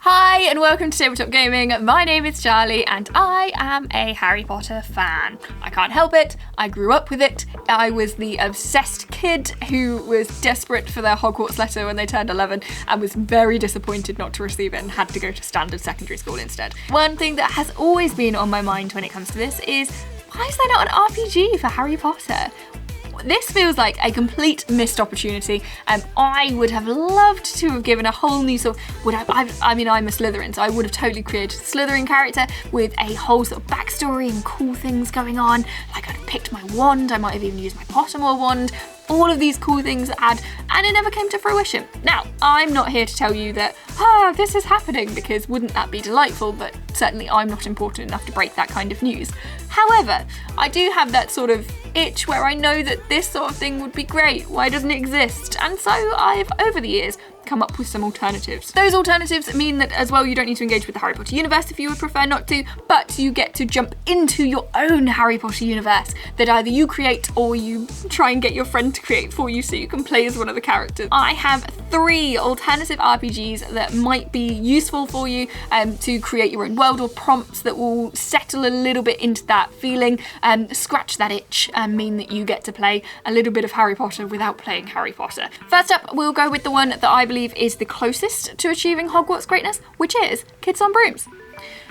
Hi and welcome to Tabletop Gaming. My name is Charlie and I am a Harry Potter fan. I can't help it, I grew up with it. I was the obsessed kid who was desperate for their Hogwarts letter when they turned 11 and was very disappointed not to receive it and had to go to standard secondary school instead. One thing that has always been on my mind when it comes to this is, why is there not an RPG for Harry Potter? This feels like a complete missed opportunity. I would have loved to have given a whole new sort of, I'm a Slytherin, so I would have totally created a Slytherin character with a whole sort of backstory and cool things going on. Like I'd have picked my wand, I might have even used my Pottermore wand, all of these cool things and it never came to fruition. Now, I'm not here to tell you that, this is happening, because wouldn't that be delightful, but certainly I'm not important enough to break that kind of news. However, I do have that sort of itch where I know that this sort of thing would be great. Why doesn't it exist? And so I've, over the years, come up with some alternatives. Those alternatives mean that as well you don't need to engage with the Harry Potter universe if you would prefer not to, but you get to jump into your own Harry Potter universe that either you create or you try and get your friend to create for you so you can play as one of the characters. I have 3 alternative RPGs that might be useful for you to create your own world, or prompts that will settle a little bit into that feeling, scratch that itch and mean that you get to play a little bit of Harry Potter without playing Harry Potter. First up, we'll go with the one that I believe is the closest to achieving Hogwarts greatness, which is Kids on Brooms.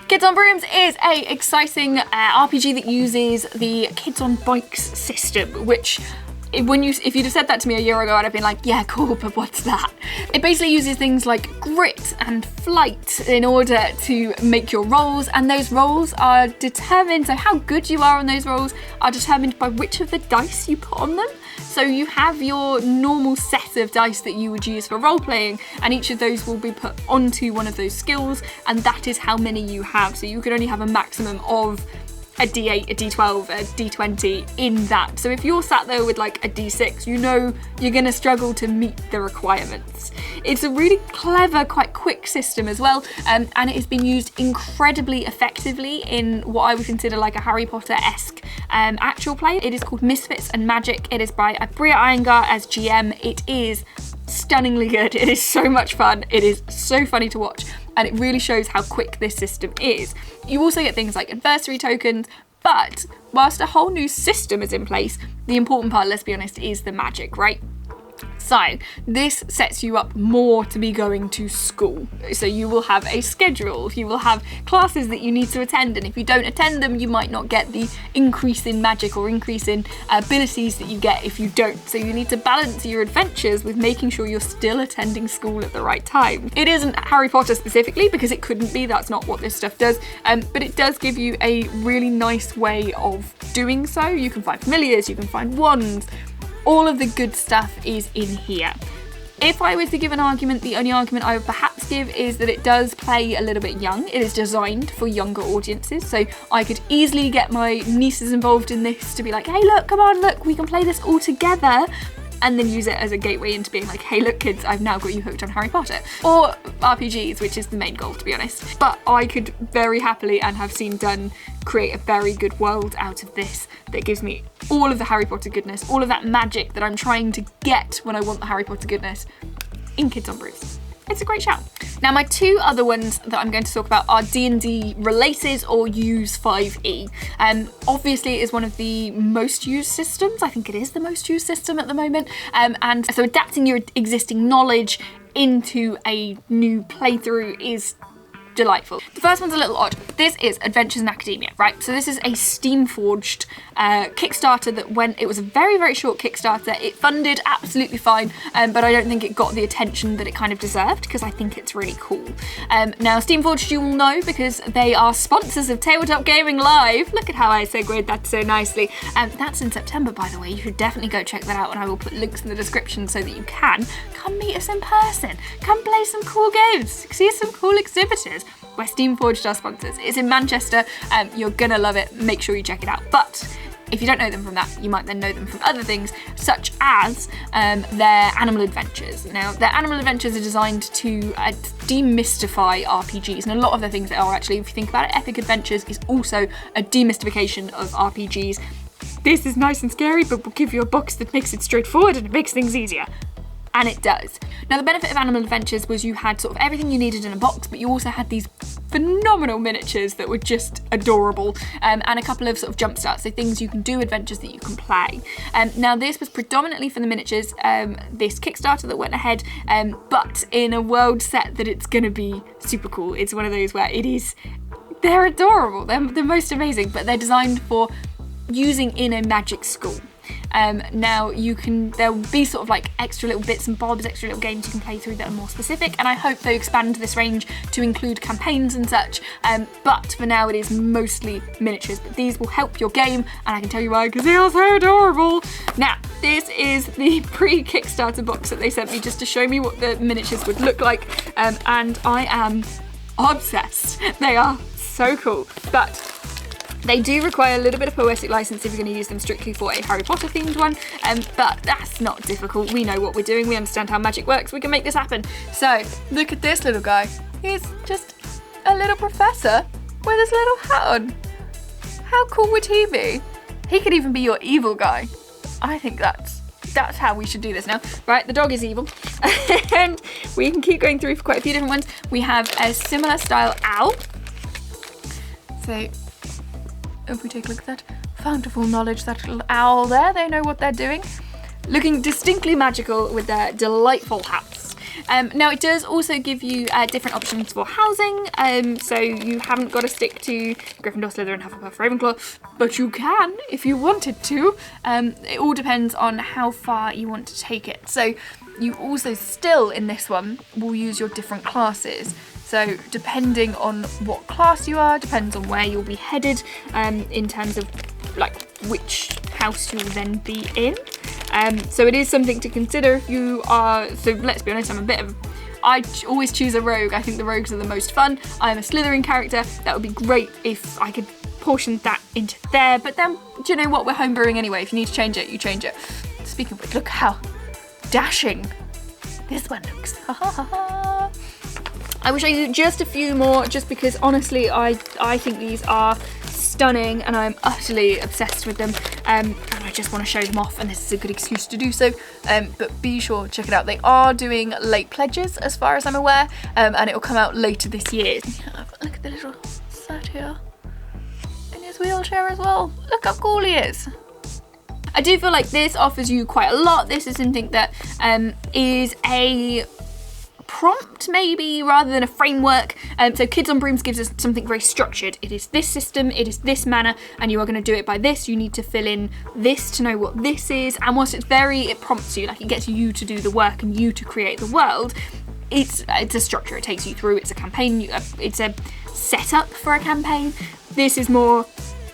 Kids on Brooms is a exciting RPG that uses the Kids on Bikes system, which if you'd have said that to me a year ago, I'd have been like, yeah, cool, but what's that? It basically uses things like grit and flight in order to make your rolls, and those rolls are determined, so how good you are on those rolls are determined by which of the dice you put on them. So you have your normal set of dice that you would use for role-playing, and each of those will be put onto one of those skills, and that is how many you have. So you can only have a maximum of a D8, a D12, a D20 in that. So if you're sat there with like a D6, you know you're gonna struggle to meet the requirements. It's a really clever, quite quick system as well, and it has been used incredibly effectively in what I would consider like a Harry Potter-esque actual play. It is called Misfits and Magic. It is by Bria Iyengar as GM. It is stunningly good. It is so much fun. It is so funny to watch, and it really shows how quick this system is. You also get things like adversary tokens, but whilst a whole new system is in place, the important part, let's be honest, is the magic, right? So this sets you up more to be going to school. So you will have a schedule, you will have classes that you need to attend, and if you don't attend them, you might not get the increase in magic or increase in abilities that you get if you don't. So you need to balance your adventures with making sure you're still attending school at the right time. It isn't Harry Potter specifically, because it couldn't be, that's not what this stuff does, but it does give you a really nice way of doing so. You can find familiars, you can find wands, all of the good stuff is in here. If I was to give an argument, the only argument I would perhaps give is that it does play a little bit young. It is designed for younger audiences, so I could easily get my nieces involved in this to be like, hey look, come on, look, we can play this all together, and then use it as a gateway into being like, hey look kids, I've now got you hooked on Harry Potter. Or RPGs, which is the main goal, to be honest. But I could very happily, and have seen done, create a very good world out of this that gives me all of the Harry Potter goodness, all of that magic that I'm trying to get when I want the Harry Potter goodness in Kids on Brooms. It's a great shout. Now my 2 other ones that I'm going to talk about are D&D related or use 5e. Obviously it is one of the most used systems. I think it is the most used system at the moment. And so adapting your existing knowledge into a new playthrough is delightful. The first one's a little odd. This is Adventures in Academia, right? So this is a Steam-forged Kickstarter that it was a very, very short Kickstarter. It funded absolutely fine, but I don't think it got the attention that it kind of deserved, because I think it's really cool. Now, Steam-forged you will know because they are sponsors of Tabletop Gaming Live. Look at how I segued that so nicely. That's in September, by the way. You should definitely go check that out, and I will put links in the description so that you can come meet us in person. Come play some cool games. See some cool exhibitors. Where Steamforged are sponsors. It's in Manchester, you're gonna love it, make sure you check it out. But if you don't know them from that, you might then know them from other things, such as their Animal Adventures. Now, their Animal Adventures are designed to demystify RPGs, and a lot of the things that are actually, if you think about it, Epic Adventures is also a demystification of RPGs. This is nice and scary, but we'll give you a box that makes it straightforward and it makes things easier. and it does. Now the benefit of Animal Adventures was you had sort of everything you needed in a box, but you also had these phenomenal miniatures that were just adorable, and a couple of sort of jump starts, so things you can do, adventures that you can play. Now this was predominantly for the miniatures, this Kickstarter that went ahead, but in a world set that it's gonna be super cool. It's one of those where they're adorable, they're the most amazing, but they're designed for using in a magic school. Now there'll be sort of like extra little bits and bobs, extra little games you can play through that are more specific, and I hope they expand this range to include campaigns and such, but for now it is mostly miniatures, but these will help your game, and I can tell you why, because they are so adorable. Now, this is the pre-Kickstarter box that they sent me just to show me what the miniatures would look like, and I am obsessed. They are so cool, but they do require a little bit of poetic license if you're going to use them strictly for a Harry Potter themed one, but that's not difficult. We know what we're doing, we understand how magic works, we can make this happen. So look at this little guy. He's just a little professor with his little hat on. How cool would he be? He could even be your evil guy. I think that's how we should do this now. Right, the dog is evil. And we can keep going through for quite a few different ones. We have a similar style owl. So if we take a look at that, fount of full knowledge, that little owl there, they know what they're doing. Looking distinctly magical with their delightful hats. Now it does also give you different options for housing, so you haven't got to stick to Gryffindor, Slytherin, Hufflepuff, Ravenclaw, but you can if you wanted to. It all depends on how far you want to take it. So you also still, in this one, will use your different classes. So depending on what class you are, depends on where you'll be headed, in terms of like which house you'll then be in. So it is something to consider if you are, so let's be honest, I always choose a rogue. I think the rogues are the most fun. I'm a Slytherin character. That would be great if I could portion that into there, but then, do you know what, we're homebrewing anyway. If you need to change it, you change it. Speaking of which, look how dashing this one looks. I will show you just a few more, just because honestly I think these are stunning and I'm utterly obsessed with them, and I just want to show them off, and this is a good excuse to do so, but be sure to check it out. They are doing late pledges as far as I'm aware, and it will come out later this year. Look at the little satyr in his wheelchair as well. Look how cool he is. I do feel like this offers you quite a lot. This is something that is a prompt maybe rather than a framework. So Kids on Brooms gives us something very structured. It is this system, it is this manner, and you are going to do it by this. You need to fill in this to know what this is, and whilst it prompts you, like it gets you to do the work and you to create the world, it's a structure. It takes you through, it's a campaign, it's a setup for a campaign. This is more,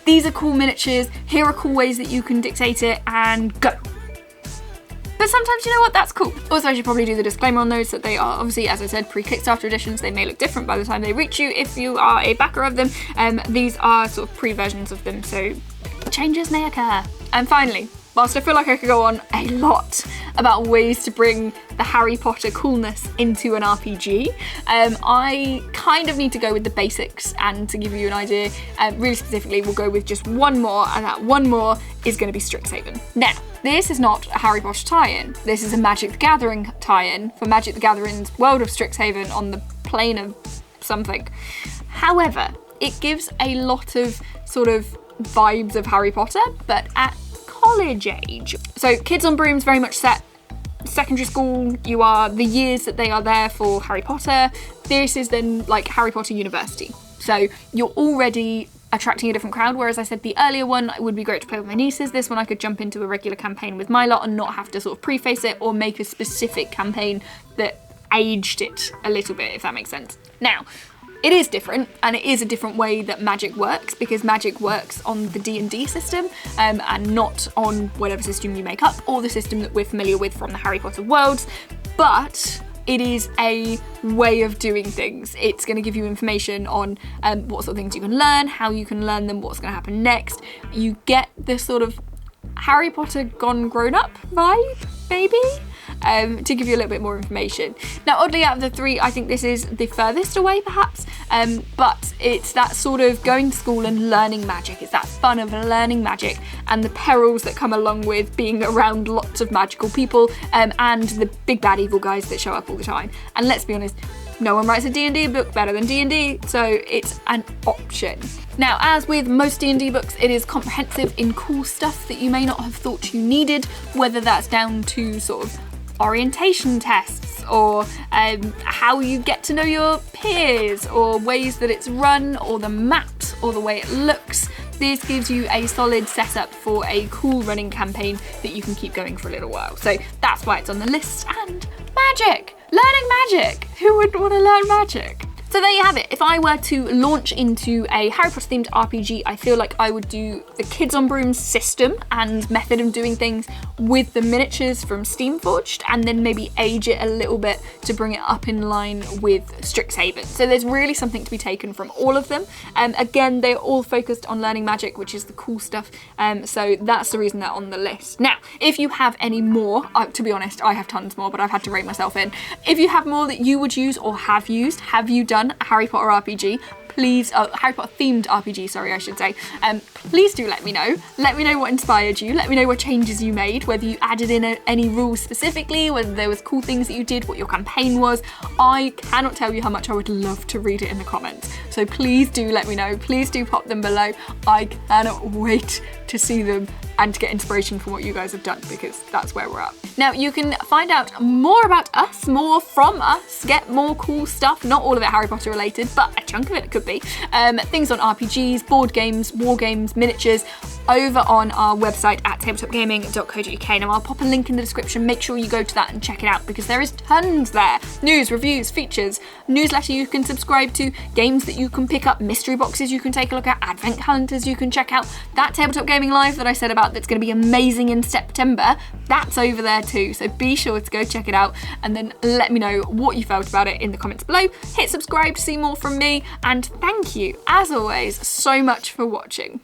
these are cool miniatures, here are cool ways that you can dictate it, and go. But sometimes, you know what, that's cool. Also, I should probably do the disclaimer on those, that they are obviously, as I said, pre-Kickstarter editions. They may look different by the time they reach you if you are a backer of them. These are sort of pre-versions of them, so changes may occur. And finally, whilst I feel like I could go on a lot about ways to bring the Harry Potter coolness into an RPG, I kind of need to go with the basics, and to give you an idea, really specifically, we'll go with just one more, and that one more is going to be Strixhaven. Now, this is not a Harry Potter tie-in. This is a Magic the Gathering tie-in for Magic the Gathering's World of Strixhaven on the plane of something. However, it gives a lot of sort of vibes of Harry Potter, but at college age. So Kids on Brooms very much set secondary school. You are the years that they are there for Harry Potter. This is then like Harry Potter University. So you're already attracting a different crowd, whereas I said the earlier one, it would be great to play with my nieces. This one I could jump into a regular campaign with my lot and not have to sort of preface it or make a specific campaign that aged it a little bit, if that makes sense. Now, it is different, and it is a different way that magic works, because magic works on the D&D system, and not on whatever system you make up, or the system that we're familiar with from the Harry Potter worlds, but it is a way of doing things. It's going to give you information on what sort of things you can learn, how you can learn them, what's going to happen next. You get this sort of Harry Potter gone grown up vibe, maybe? to give you a little bit more information. Now, oddly, out of the three, I think this is the furthest away, perhaps, but it's that sort of going to school and learning magic. It's that fun of learning magic and the perils that come along with being around lots of magical people, and the big bad evil guys that show up all the time. And let's be honest, no one writes a D&D book better than D&D, so it's an option. Now, as with most D&D books, it is comprehensive in cool stuff that you may not have thought you needed, whether that's down to sort of orientation tests, or how you get to know your peers, or ways that it's run, or the maps, or the way it looks. This gives you a solid setup for a cool running campaign that you can keep going for a little while. So that's why it's on the list. And magic! Learning magic! Who wouldn't want to learn magic? So there you have it. If I were to launch into a Harry Potter themed RPG, I feel like I would do the Kids on Brooms system and method of doing things with the miniatures from Steamforged, and then maybe age it a little bit to bring it up in line with Strixhaven. So there's really something to be taken from all of them. Again, they're all focused on learning magic, which is the cool stuff. So that's the reason they're on the list. Now, if you have any more, to be honest, I have tons more, but I've had to rate myself in. If you have more that you would use or have used, have you done a Harry Potter RPG, please, Harry Potter themed RPG, sorry, I should say, please do let me know. Let me know what inspired you. Let me know what changes you made, whether you added in any rules specifically, whether there was cool things that you did, what your campaign was. I cannot tell you how much I would love to read it in the comments. So please do let me know. Please do pop them below. I cannot wait to see them and to get inspiration from what you guys have done, because that's where we're at. Now, you can find out more about us, more from us, get more cool stuff, not all of it Harry Potter related, but a chunk of it could be. Things on RPGs, board games, war games, miniatures, over on our website at tabletopgaming.co.uk. Now, I'll pop a link in the description. Make sure you go to that and check it out, because there is tons there. News, reviews, features, newsletter you can subscribe to, games that you can pick up, mystery boxes you can take a look at, advent calendars you can check out. That Tabletop Gaming Live that I said about that's going to be amazing in September, that's over there too. So be sure to go check it out, and then let me know what you felt about it in the comments below. Hit subscribe to see more from me, and thank you, as always, so much for watching.